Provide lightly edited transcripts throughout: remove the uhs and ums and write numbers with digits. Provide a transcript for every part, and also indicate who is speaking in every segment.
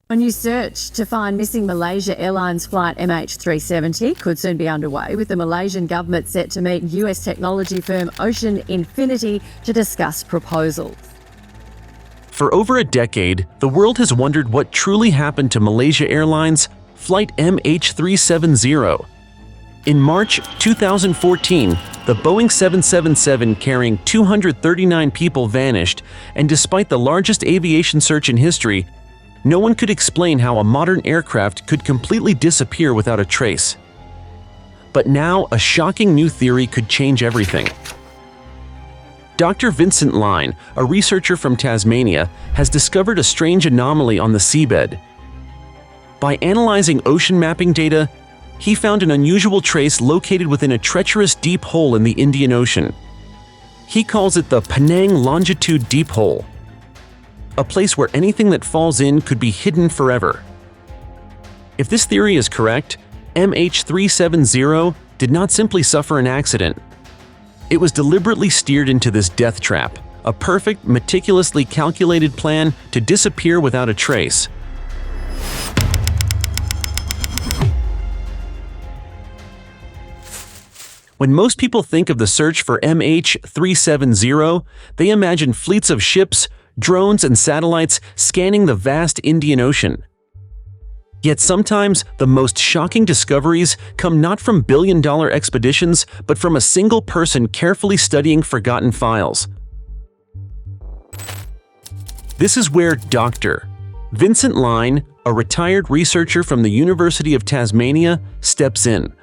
Speaker 1: A new search to find missing Malaysia Airlines Flight MH370 could soon be underway, with the Malaysian government set to meet US technology firm Ocean Infinity to discuss proposals.
Speaker 2: For over a decade, the world has wondered what truly happened to Malaysia Airlines Flight MH370. In March 2014, the Boeing 777 carrying 239 people vanished, and despite the largest aviation search in history, no one could explain how a modern aircraft could completely disappear without a trace. But now, a shocking new theory could change everything. Dr. Vincent Lyne, a researcher from Tasmania, has discovered a strange anomaly on the seabed. By analyzing ocean mapping data, he found an unusual trace located within a treacherous deep hole in the Indian Ocean. He calls it the Penang Longitude Deep Hole, a place where anything that falls in could be hidden forever. If this theory is correct, MH370 did not simply suffer an accident. It was deliberately steered into this death trap, a perfect, meticulously calculated plan to disappear without a trace. When most people think of the search for MH370, they imagine fleets of ships, drones, and satellites scanning the vast Indian Ocean. Yet sometimes, the most shocking discoveries come not from billion-dollar expeditions, but from a single person carefully studying forgotten files. This is where Dr. Vincent Lyne, a retired researcher from the University of Tasmania, steps in.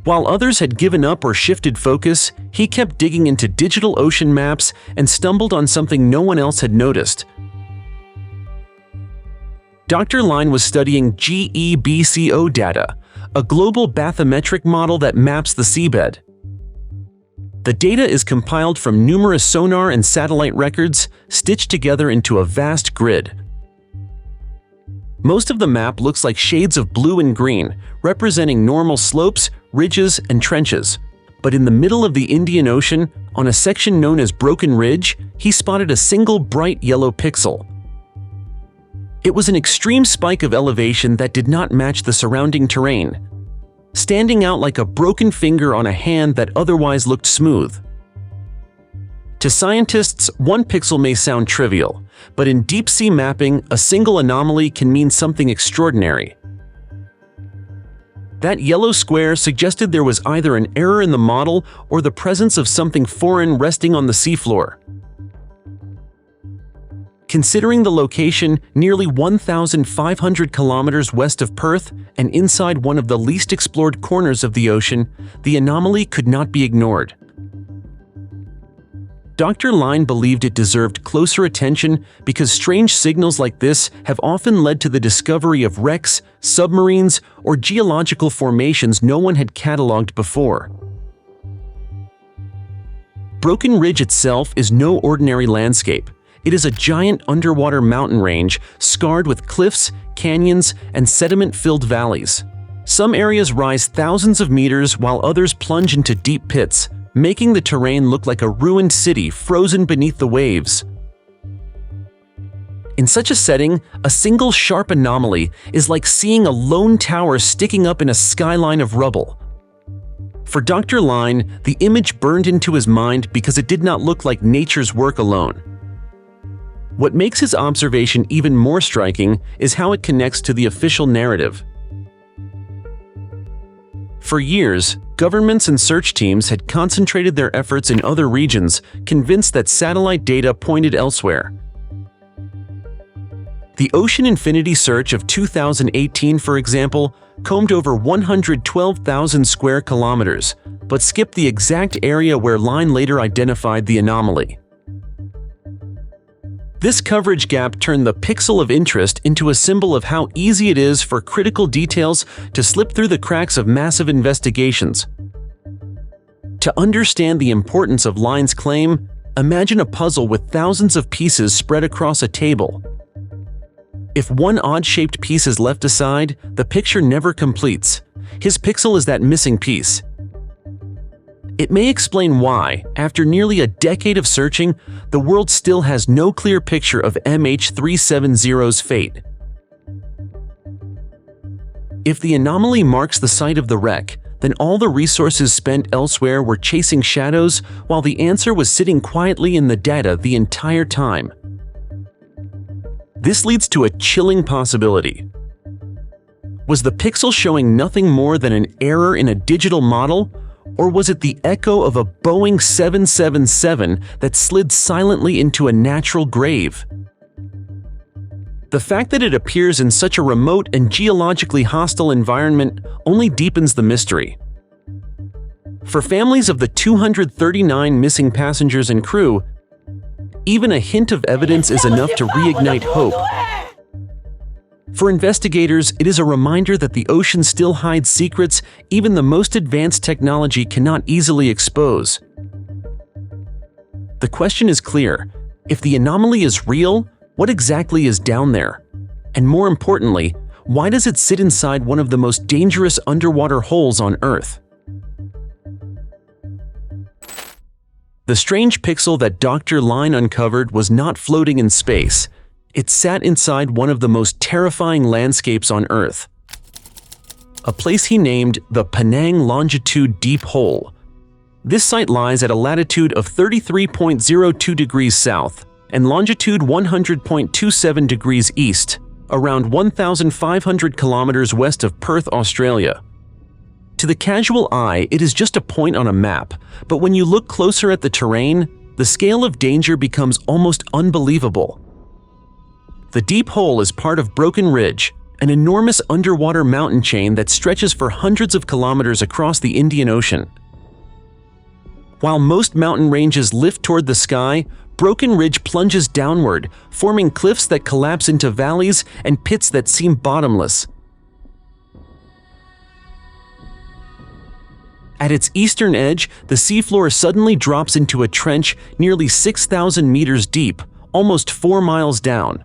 Speaker 2: While others had given up or shifted focus, he kept digging into digital ocean maps and stumbled on something no one else had noticed. Dr. Lyne was studying GEBCO data, a global bathymetric model that maps the seabed. The data is compiled from numerous sonar and satellite records, stitched together into a vast grid. Most of the map looks like shades of blue and green, representing normal slopes, ridges, and trenches. But in the middle of the Indian Ocean, on a section known as Broken Ridge, he spotted a single bright yellow pixel. It was an extreme spike of elevation that did not match the surrounding terrain, standing out like a broken finger on a hand that otherwise looked smooth. To scientists, one pixel may sound trivial, but in deep-sea mapping, a single anomaly can mean something extraordinary. That yellow square suggested there was either an error in the model or the presence of something foreign resting on the seafloor. Considering the location nearly 1,500 kilometers west of Perth and inside one of the least explored corners of the ocean, the anomaly could not be ignored. Dr. Lyne believed it deserved closer attention because strange signals like this have often led to the discovery of wrecks, submarines, or geological formations no one had cataloged before. Broken Ridge itself is no ordinary landscape. It is a giant underwater mountain range scarred with cliffs, canyons, and sediment-filled valleys. Some areas rise thousands of meters while others plunge into deep pits, making the terrain look like a ruined city frozen beneath the waves. In such a setting, a single sharp anomaly is like seeing a lone tower sticking up in a skyline of rubble. For Dr. Lyne, the image burned into his mind because it did not look like nature's work alone. What makes his observation even more striking is how it connects to the official narrative. For years, governments and search teams had concentrated their efforts in other regions, convinced that satellite data pointed elsewhere. The Ocean Infinity search of 2018, for example, combed over 112,000 square kilometers, but skipped the exact area where Lyne later identified the anomaly. This coverage gap turned the pixel of interest into a symbol of how easy it is for critical details to slip through the cracks of massive investigations. To understand the importance of Lyne's claim, imagine a puzzle with thousands of pieces spread across a table. If one odd-shaped piece is left aside, the picture never completes. His pixel is that missing piece. It may explain why, after nearly a decade of searching, the world still has no clear picture of MH370's fate. If the anomaly marks the site of the wreck, then all the resources spent elsewhere were chasing shadows, while the answer was sitting quietly in the data the entire time. This leads to a chilling possibility. Was the pixel showing nothing more than an error in a digital model, or was it the echo of a Boeing 777 that slid silently into a natural grave? The fact that it appears in such a remote and geologically hostile environment only deepens the mystery. For families of the 239 missing passengers and crew, even a hint of evidence is enough to reignite hope. For investigators, it is a reminder that the ocean still hides secrets even the most advanced technology cannot easily expose. The question is clear: if the anomaly is real, what exactly is down there? And more importantly, why does it sit inside one of the most dangerous underwater holes on Earth? The strange pixel that Dr. Lyne uncovered was not floating in space. It sat inside one of the most terrifying landscapes on Earth. A place he named the Penang Longitude Deep Hole. This site lies at a latitude of 33.02 degrees south and longitude 100.27 degrees east, around 1,500 kilometers west of Perth, Australia. To the casual eye, it is just a point on a map, but when you look closer at the terrain, the scale of danger becomes almost unbelievable. The Deep Hole is part of Broken Ridge, an enormous underwater mountain chain that stretches for hundreds of kilometers across the Indian Ocean. While most mountain ranges lift toward the sky, Broken Ridge plunges downward, forming cliffs that collapse into valleys and pits that seem bottomless. At its eastern edge, the seafloor suddenly drops into a trench nearly 6,000 meters deep, almost 4 miles down.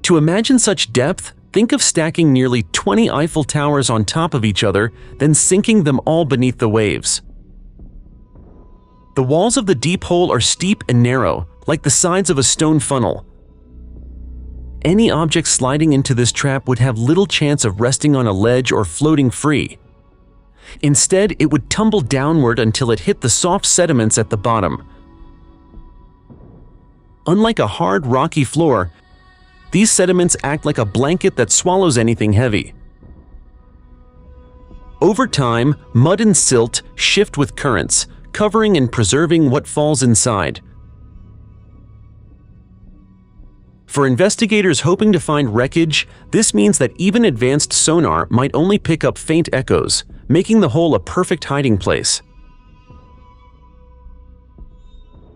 Speaker 2: To imagine such depth, think of stacking nearly 20 Eiffel Towers on top of each other, then sinking them all beneath the waves. The walls of the deep hole are steep and narrow, like the sides of a stone funnel. Any object sliding into this trap would have little chance of resting on a ledge or floating free. Instead, it would tumble downward until it hit the soft sediments at the bottom. Unlike a hard, rocky floor, these sediments act like a blanket that swallows anything heavy. Over time, mud and silt shift with currents, covering and preserving what falls inside. For investigators hoping to find wreckage, this means that even advanced sonar might only pick up faint echoes, making the hole a perfect hiding place.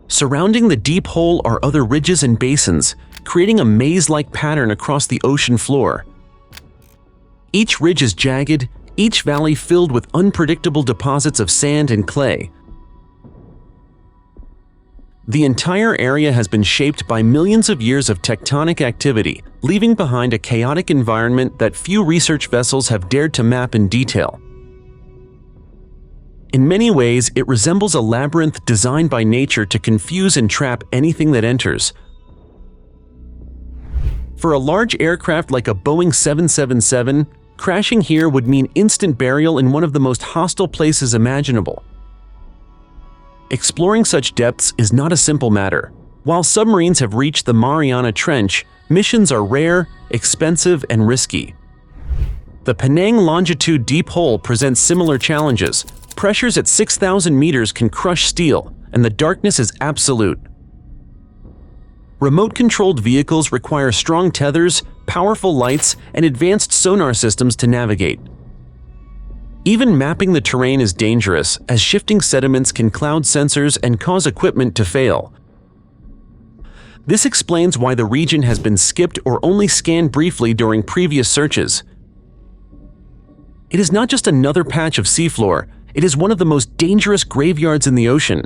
Speaker 2: Surrounding the deep hole are other ridges and basins, creating a maze-like pattern across the ocean floor. Each ridge is jagged, each valley filled with unpredictable deposits of sand and clay. The entire area has been shaped by millions of years of tectonic activity, leaving behind a chaotic environment that few research vessels have dared to map in detail. In many ways, it resembles a labyrinth designed by nature to confuse and trap anything that enters. For a large aircraft like a Boeing 777, crashing here would mean instant burial in one of the most hostile places imaginable. Exploring such depths is not a simple matter. While submarines have reached the Mariana Trench, missions are rare, expensive, and risky. The Penang Longitude Deep Hole presents similar challenges. Pressures at 6,000 meters can crush steel, and the darkness is absolute. Remote-controlled vehicles require strong tethers, powerful lights, and advanced sonar systems to navigate. Even mapping the terrain is dangerous, as shifting sediments can cloud sensors and cause equipment to fail. This explains why the region has been skipped or only scanned briefly during previous searches. It is not just another patch of seafloor, it is one of the most dangerous graveyards in the ocean.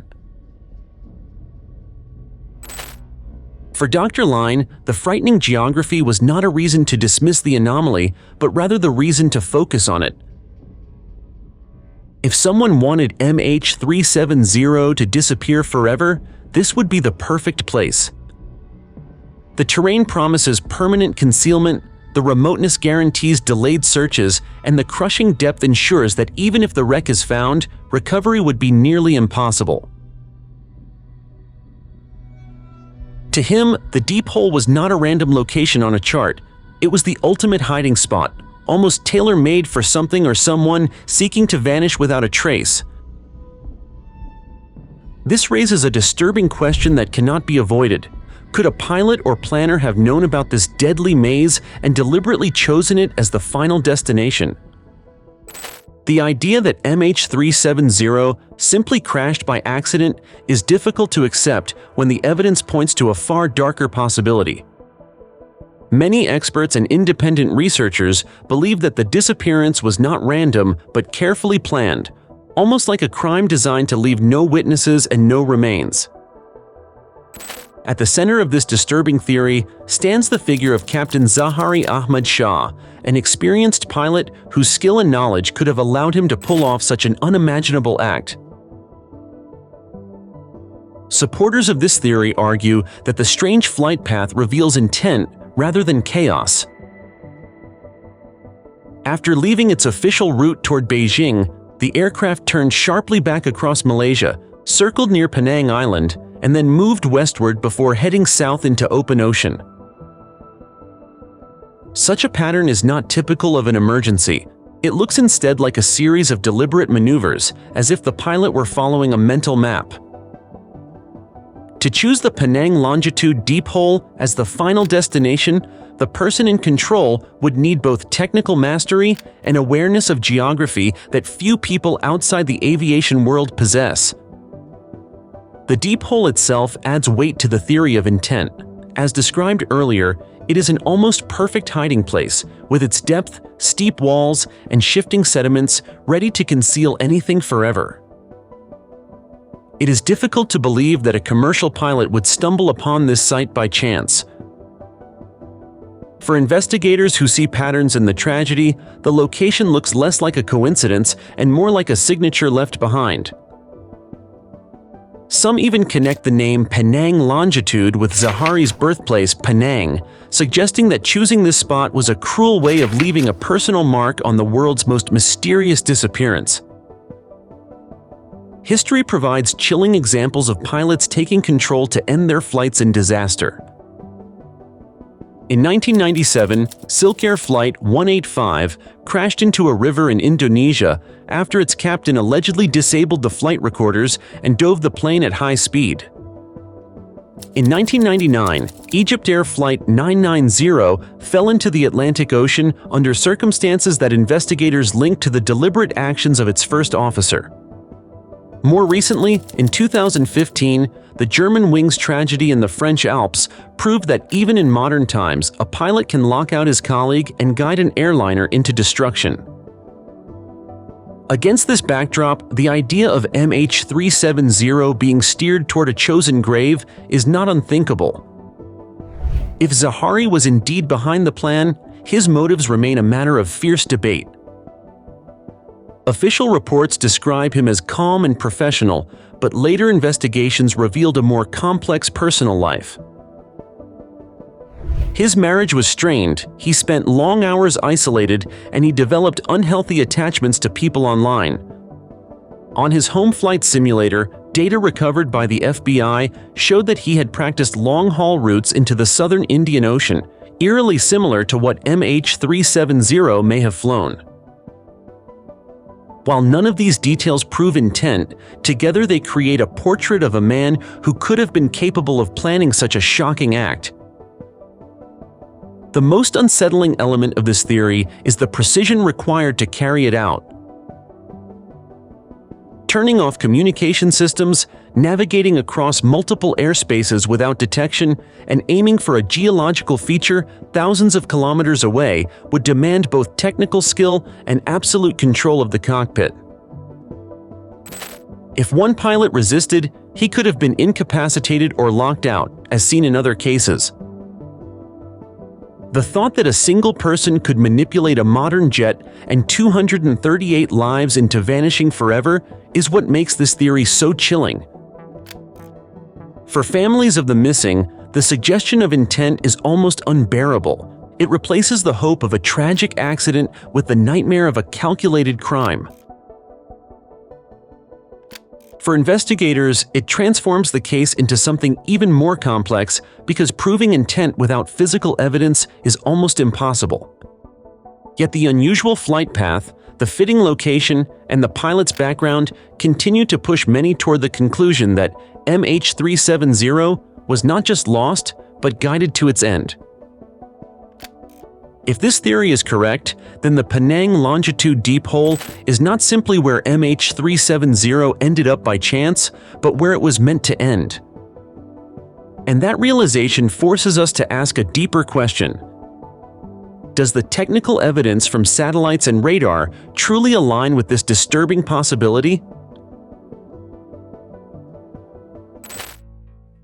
Speaker 2: For Dr. Lyne, the frightening geography was not a reason to dismiss the anomaly, but rather the reason to focus on it. If someone wanted MH370 to disappear forever, this would be the perfect place. The terrain promises permanent concealment, The remoteness guarantees delayed searches, and the crushing depth ensures that even if the wreck is found, recovery would be nearly impossible. To him, the deep hole was not a random location on a chart. It was the ultimate hiding spot, almost tailor-made for something or someone seeking to vanish without a trace. This raises a disturbing question that cannot be avoided. Could a pilot or planner have known about this deadly maze and deliberately chosen it as the final destination? The idea that MH370 simply crashed by accident is difficult to accept when the evidence points to a far darker possibility. Many experts and independent researchers believe that the disappearance was not random but carefully planned, almost like a crime designed to leave no witnesses and no remains. At the center of this disturbing theory stands the figure of Captain Zahari Ahmad Shah, an experienced pilot whose skill and knowledge could have allowed him to pull off such an unimaginable act. Supporters of this theory argue that the strange flight path reveals intent rather than chaos. After leaving its official route toward Beijing, the aircraft turned sharply back across Malaysia, circled near Penang Island, and then moved westward before heading south into open ocean. Such a pattern is not typical of an emergency. It looks instead like a series of deliberate maneuvers, as if the pilot were following a mental map. To choose the Penang Longitude Deep Hole as the final destination, the person in control would need both technical mastery and awareness of geography that few people outside the aviation world possess. The deep hole itself adds weight to the theory of intent. As described earlier, it is an almost perfect hiding place, with its depth, steep walls, and shifting sediments ready to conceal anything forever. It is difficult to believe that a commercial pilot would stumble upon this site by chance. For investigators who see patterns in the tragedy, the location looks less like a coincidence and more like a signature left behind. Some even connect the name Penang Longitude with Zahari's birthplace, Paneang, suggesting that choosing this spot was a cruel way of leaving a personal mark on the world's most mysterious disappearance. History provides chilling examples of pilots taking control to end their flights in disaster. In 1997, Silkair Flight 185 crashed into a river in Indonesia after its captain allegedly disabled the flight recorders and dove the plane at high speed. In 1999, Egypt Air Flight 990 fell into the Atlantic Ocean under circumstances that investigators linked to the deliberate actions of its first officer. More recently, in 2015, the Germanwings tragedy in the French Alps proved that even in modern times, a pilot can lock out his colleague and guide an airliner into destruction. Against this backdrop, the idea of MH370 being steered toward a chosen grave is not unthinkable. If Zahari was indeed behind the plan, his motives remain a matter of fierce debate. Official reports describe him as calm and professional, but later investigations revealed a more complex personal life. His marriage was strained, he spent long hours isolated, and he developed unhealthy attachments to people online. On his home flight simulator, data recovered by the FBI showed that he had practiced long-haul routes into the southern Indian Ocean, eerily similar to what MH370 may have flown. While none of these details prove intent, together they create a portrait of a man who could have been capable of planning such a shocking act. The most unsettling element of this theory is the precision required to carry it out. Turning off communication systems, navigating across multiple airspaces without detection, and aiming for a geological feature thousands of kilometers away would demand both technical skill and absolute control of the cockpit. If one pilot resisted, he could have been incapacitated or locked out, as seen in other cases. The thought that a single person could manipulate a modern jet and 238 lives into vanishing forever is what makes this theory so chilling. For families of the missing, the suggestion of intent is almost unbearable. It replaces the hope of a tragic accident with the nightmare of a calculated crime. For investigators, it transforms the case into something even more complex because proving intent without physical evidence is almost impossible. Yet the unusual flight path, the fitting location, and the pilot's background continue to push many toward the conclusion that MH370 was not just lost, but guided to its end. If this theory is correct, then the Penang Longitude Deep Hole is not simply where MH370 ended up by chance, but where it was meant to end. And that realization forces us to ask a deeper question. Does the technical evidence from satellites and radar truly align with this disturbing possibility?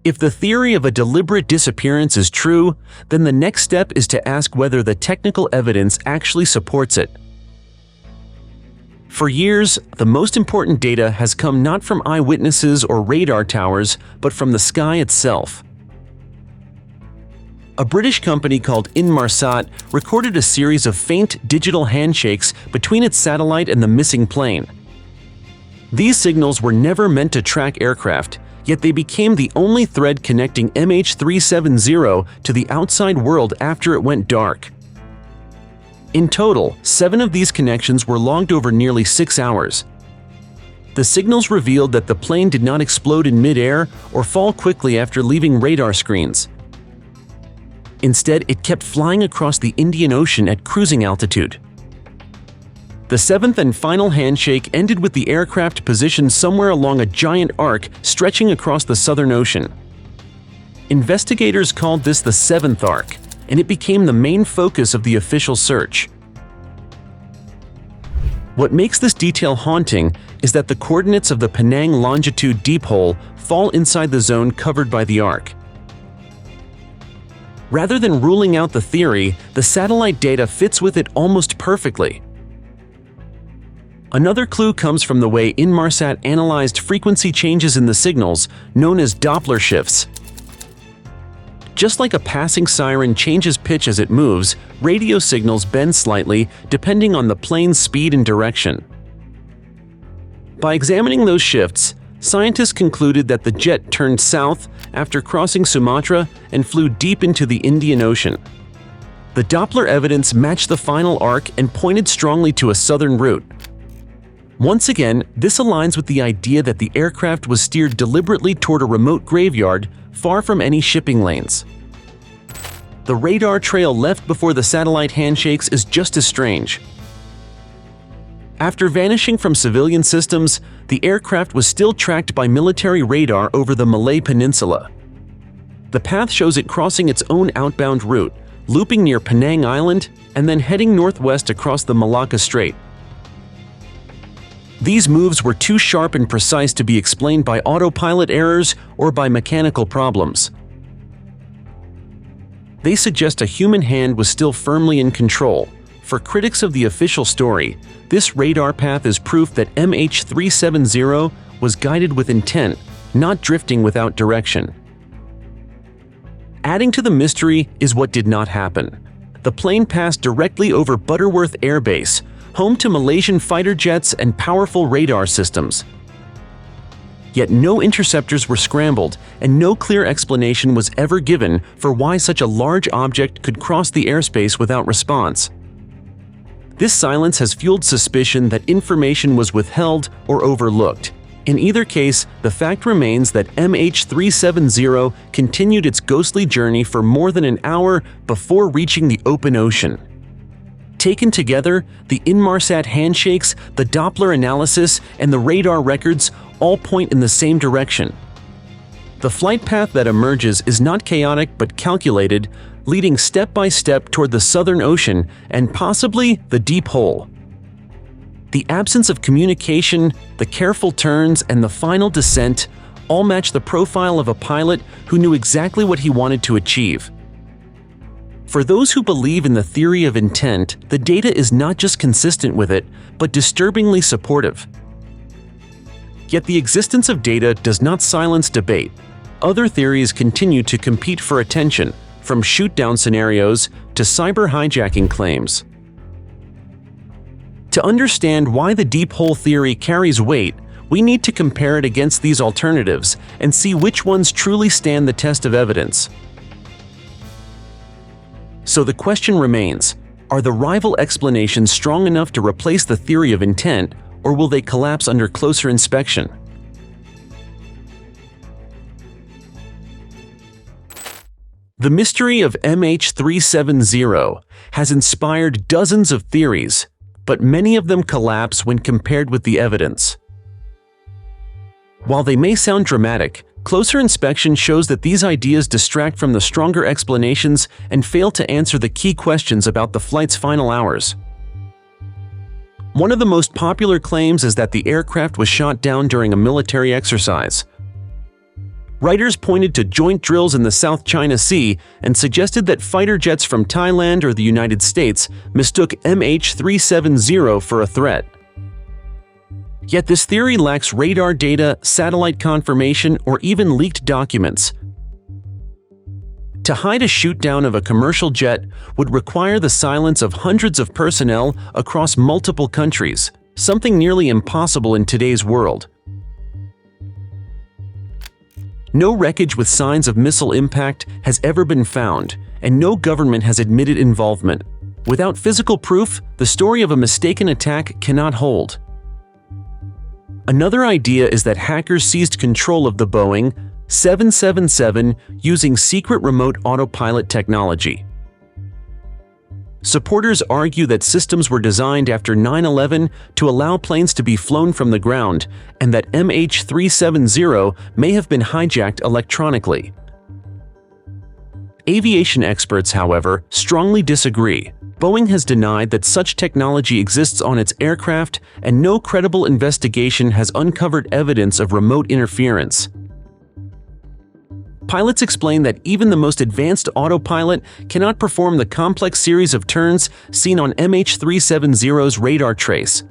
Speaker 2: If the theory of a deliberate disappearance is true, then the next step is to ask whether the technical evidence actually supports it. For years, the most important data has come not from eyewitnesses or radar towers, but from the sky itself. A British company called Inmarsat recorded a series of faint digital handshakes between its satellite and the missing plane. These signals were never meant to track aircraft, yet they became the only thread connecting MH370 to the outside world after it went dark. In total, 7 of these connections were logged over nearly 6 hours. The signals revealed that the plane did not explode in mid-air or fall quickly after leaving radar screens. Instead, it kept flying across the Indian Ocean at cruising altitude. The 7th and final handshake ended with the aircraft positioned somewhere along a giant arc stretching across the Southern Ocean. Investigators called this the 7th arc, and it became the main focus of the official search. What makes this detail haunting is that the coordinates of the Penang Longitude Deep Hole fall inside the zone covered by the arc. Rather than ruling out the theory, the satellite data fits with it almost perfectly. Another clue comes from the way Inmarsat analyzed frequency changes in the signals, known as Doppler shifts. Just like a passing siren changes pitch as it moves, radio signals bend slightly depending on the plane's speed and direction. By examining those shifts, scientists concluded that the jet turned south after crossing Sumatra and flew deep into the Indian Ocean. The Doppler evidence matched the final arc and pointed strongly to a southern route. Once again, this aligns with the idea that the aircraft was steered deliberately toward a remote graveyard far from any shipping lanes. The radar trail left before the satellite handshakes is just as strange. After vanishing from civilian systems, the aircraft was still tracked by military radar over the Malay Peninsula. The path shows it crossing its own outbound route, looping near Paneang Island and then heading northwest across the Malacca Strait. These moves were too sharp and precise to be explained by autopilot errors or by mechanical problems. They suggest a human hand was still firmly in control. For critics of the official story, this radar path is proof that MH370 was guided with intent, not drifting without direction. Adding to the mystery is what did not happen. The plane passed directly over Butterworth Air Base, home to Malaysian fighter jets and powerful radar systems. Yet no interceptors were scrambled, and no clear explanation was ever given for why such a large object could cross the airspace without response. This silence has fueled suspicion that information was withheld or overlooked. In either case, the fact remains that MH370 continued its ghostly journey for more than an hour before reaching the open ocean. Taken together, the Inmarsat handshakes, the Doppler analysis, and the radar records all point in the same direction. The flight path that emerges is not chaotic but calculated, leading step by step toward the Southern Ocean and possibly the Deep Hole. The absence of communication, the careful turns, and the final descent all match the profile of a pilot who knew exactly what he wanted to achieve. For those who believe in the theory of intent, the data is not just consistent with it, but disturbingly supportive. Yet the existence of data does not silence debate. Other theories continue to compete for attention, from shoot-down scenarios to cyber hijacking claims. To understand why the deep hole theory carries weight, we need to compare it against these alternatives and see which ones truly stand the test of evidence. So the question remains, are the rival explanations strong enough to replace the theory of intent, or will they collapse under closer inspection? The mystery of MH370 has inspired dozens of theories, but many of them collapse when compared with the evidence. While they may sound dramatic, closer inspection shows that these ideas distract from the stronger explanations and fail to answer the key questions about the flight's final hours. One of the most popular claims is that the aircraft was shot down during a military exercise. Writers pointed to joint drills in the South China Sea and suggested that fighter jets from Thailand or the United States mistook MH370 for a threat. Yet this theory lacks radar data, satellite confirmation, or even leaked documents. To hide a shoot-down of a commercial jet would require the silence of hundreds of personnel across multiple countries, something nearly impossible in today's world. No wreckage with signs of missile impact has ever been found, and no government has admitted involvement. Without physical proof, the story of a mistaken attack cannot hold. Another idea is that hackers seized control of the Boeing 777 using secret remote autopilot technology. Supporters argue that systems were designed after 9/11 to allow planes to be flown from the ground, and that MH370 may have been hijacked electronically. Aviation experts, however, strongly disagree. Boeing has denied that such technology exists on its aircraft, and no credible investigation has uncovered evidence of remote interference. Pilots explain that even the most advanced autopilot cannot perform the complex series of turns seen on MH370's radar trace.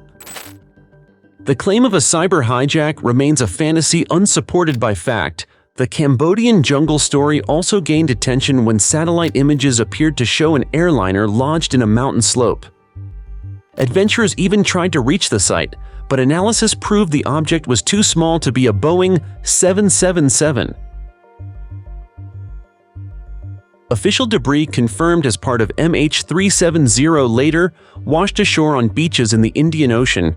Speaker 2: The claim of a cyber hijack remains a fantasy unsupported by fact. The Cambodian jungle story also gained attention when satellite images appeared to show an airliner lodged in a mountain slope. Adventurers even tried to reach the site, but analysis proved the object was too small to be a Boeing 777. Official debris confirmed as part of MH370 later washed ashore on beaches in the Indian Ocean,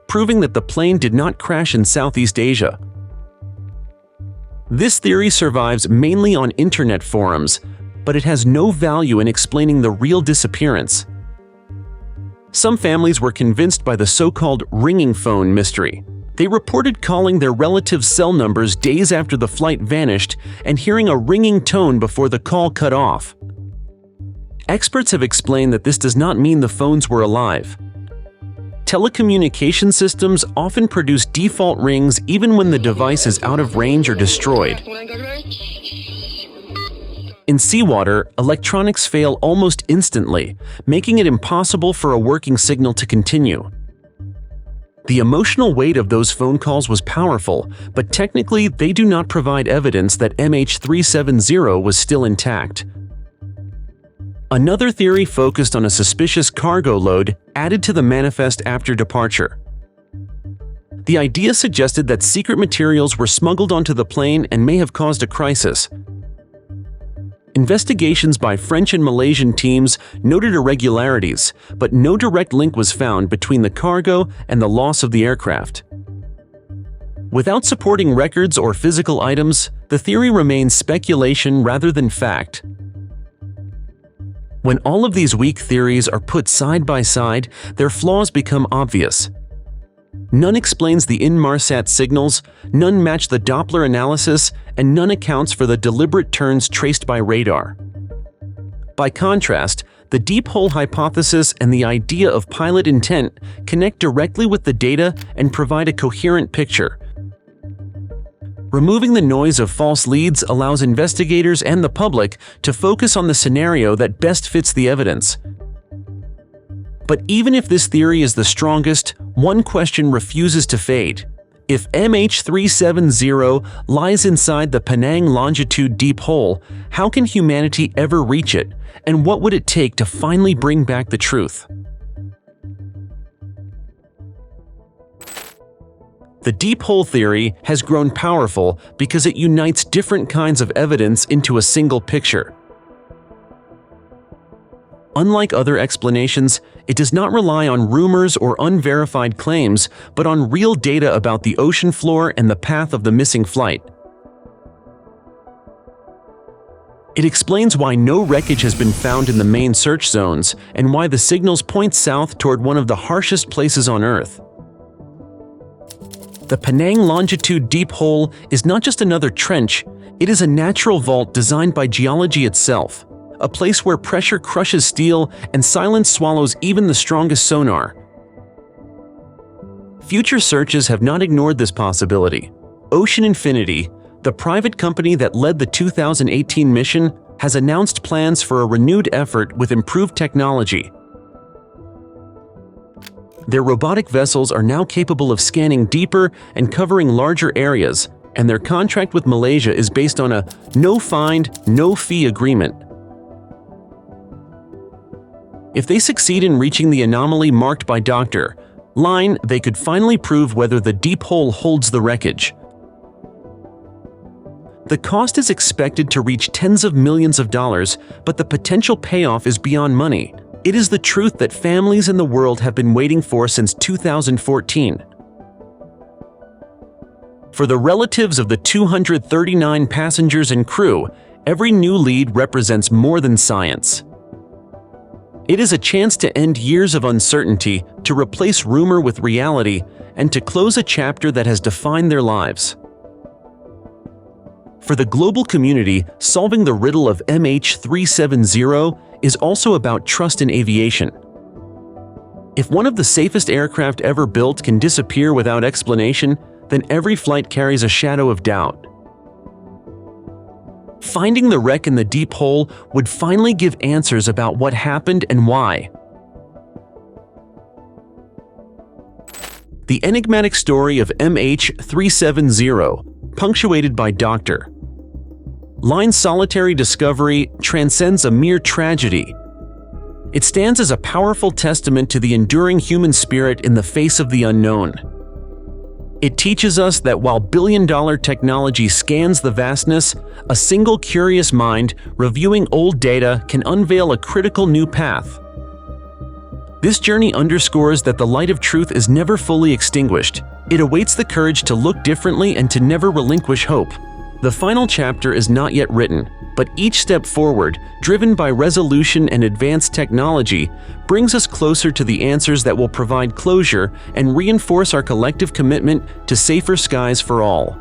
Speaker 2: proving that the plane did not crash in Southeast Asia. This theory survives mainly on internet forums, but it has no value in explaining the real disappearance. Some families were convinced by the so-called ringing phone mystery. They reported calling their relatives' cell numbers days after the flight vanished and hearing a ringing tone before the call cut off. Experts have explained that this does not mean the phones were alive. Telecommunication systems often produce default rings even when the device is out of range or destroyed. In seawater, electronics fail almost instantly, making it impossible for a working signal to continue. The emotional weight of those phone calls was powerful, but technically they do not provide evidence that MH370 was still intact. Another theory focused on a suspicious cargo load added to the manifest after departure. The idea suggested that secret materials were smuggled onto the plane and may have caused a crisis. Investigations by French and Malaysian teams noted irregularities, but no direct link was found between the cargo and the loss of the aircraft. Without supporting records or physical items, the theory remains speculation rather than fact. When all of these weak theories are put side by side, their flaws become obvious. None explains the Inmarsat signals, none match the Doppler analysis, and none accounts for the deliberate turns traced by radar. By contrast, the deep hole hypothesis and the idea of pilot intent connect directly with the data and provide a coherent picture. Removing the noise of false leads allows investigators and the public to focus on the scenario that best fits the evidence. But even if this theory is the strongest, one question refuses to fade. If MH370 lies inside the Penang Longitude Deep Hole, how can humanity ever reach it? And what would it take to finally bring back the truth? The deep hole theory has grown powerful because it unites different kinds of evidence into a single picture. Unlike other explanations, it does not rely on rumors or unverified claims, but on real data about the ocean floor and the path of the missing flight. It explains why no wreckage has been found in the main search zones and why the signals point south toward one of the harshest places on Earth. The Penang Longitude Deep Hole is not just another trench, it is a natural vault designed by geology itself, a place where pressure crushes steel and silence swallows even the strongest sonar. Future searches have not ignored this possibility. Ocean Infinity, the private company that led the 2018 mission, has announced plans for a renewed effort with improved technology. Their robotic vessels are now capable of scanning deeper and covering larger areas, and their contract with Malaysia is based on a no-find, no-fee agreement. If they succeed in reaching the anomaly marked by Dr. Lyne, they could finally prove whether the deep hole holds the wreckage. The cost is expected to reach tens of millions of dollars, but the potential payoff is beyond money. It is the truth that families in the world have been waiting for since 2014. For the relatives of the 239 passengers and crew, every new lead represents more than science. It is a chance to end years of uncertainty, to replace rumor with reality, and to close a chapter that has defined their lives. For the global community, solving the riddle of MH370 is also about trust in aviation. If one of the safest aircraft ever built can disappear without explanation, then every flight carries a shadow of doubt. Finding the wreck in the deep hole would finally give answers about what happened and why. The enigmatic story of MH370, punctuated by Dr. Lyne's solitary discovery, transcends a mere tragedy. It stands as a powerful testament to the enduring human spirit in the face of the unknown. It teaches us that while billion-dollar technology scans the vastness, a single curious mind reviewing old data can unveil a critical new path. This journey underscores that the light of truth is never fully extinguished. It awaits the courage to look differently and to never relinquish hope. The final chapter is not yet written, but each step forward, driven by resolution and advanced technology, brings us closer to the answers that will provide closure and reinforce our collective commitment to safer skies for all.